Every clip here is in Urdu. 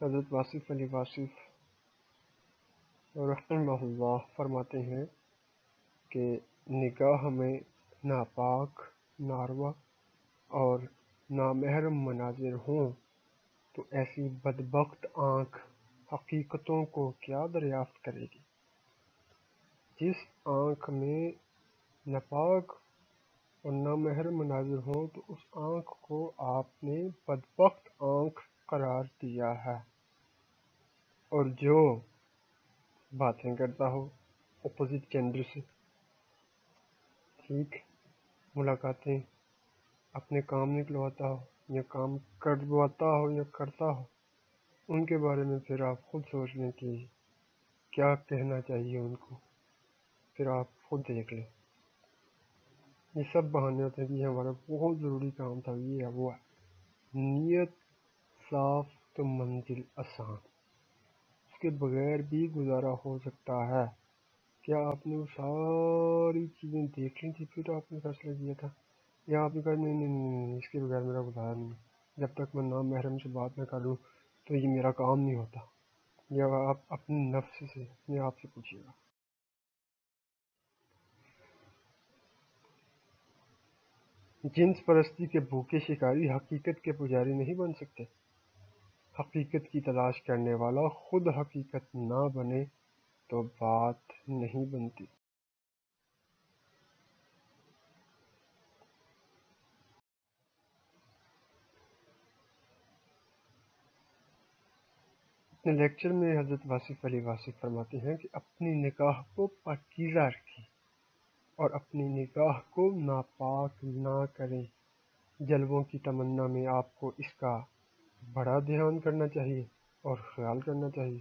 حضرت واصف علی واصف رحمہ اللہ فرماتے ہیں کہ نگاہ میں ناپاک، ناروا اور نامحرم مناظر ہوں تو ایسی بدبخت آنکھ حقیقتوں کو کیا دریافت کرے گی؟ جس آنکھ میں ناپاک اور نامحرم مناظر ہوں تو اس آنکھ کو آپ نے بدبخت آنکھ قرار دیا ہے، اور جو باتیں کرتا ہو اپوزٹ جینڈر سے، ٹھیک، ملاقاتیں اپنے کام نکلواتا ہو یا کام کرواتا ہو یا کرتا ہو، ان کے بارے میں پھر آپ خود سوچ لیں کہ کیا کہنا چاہیے ان کو، پھر آپ خود دیکھ لیں۔ یہ سب بہانے ہوتے ہیں کہ یہ ہمارا بہت ضروری کام تھا، یہ ہے وہ ہے۔ نیت صاف تو منزل آسان، اس کے بغیر بھی گزارا ہو سکتا ہے۔ کیا آپ نے وہ ساری چیزیں دیکھ لی تھی پھر آپ نے فیصلہ کیا تھا، یا آپ نے کہا نہیں نہیں نہیں اس کے بغیر میرا گزارا نہیں، جب تک میں نام محرم سے بات نہ کروں تو یہ میرا کام نہیں ہوتا؟ یا آپ اپنے نفس سے اپنے آپ سے پوچھیے گا۔ جنس پرستی کے بھوکے شکاری حقیقت کے پجاری نہیں بن سکتے۔ حقیقت کی تلاش کرنے والا خود حقیقت نہ بنے تو بات نہیں بنتی۔ اپنے لیکچر میں حضرت واصف علی واصف فرماتے ہیں کہ اپنی نگاہ کو پاکیزہ رکھیں اور اپنی نگاہ کو ناپاک نہ کریں۔ جلووں کی تمنا میں آپ کو اس کا بڑا دھیان کرنا چاہیے اور خیال کرنا چاہیے۔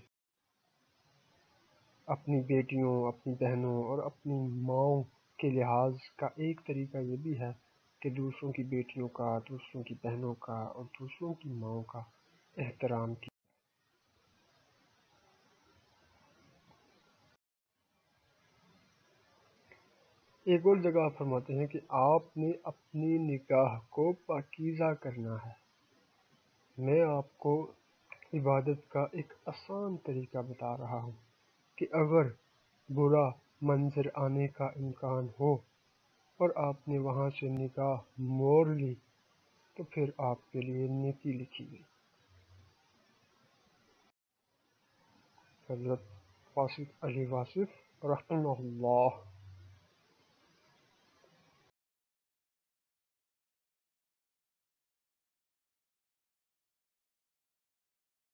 اپنی بیٹیوں، اپنی بہنوں اور اپنی ماؤں کے لحاظ کا ایک طریقہ یہ بھی ہے کہ دوسروں کی بیٹیوں کا، دوسروں کی بہنوں کا اور دوسروں کی ماؤں کا احترام کیا۔ ایک اور جگہ آپ فرماتے ہیں کہ آپ نے اپنی نگاہ کو پاکیزہ کرنا ہے۔ میں آپ کو عبادت کا ایک آسان طریقہ بتا رہا ہوں کہ اگر برا منظر آنے کا امکان ہو اور آپ نے وہاں سے نگاہ موڑ لی تو پھر آپ کے لیے نیکی لکھی گئی۔ حضرت واصف علی واصف رحمہ اللہ۔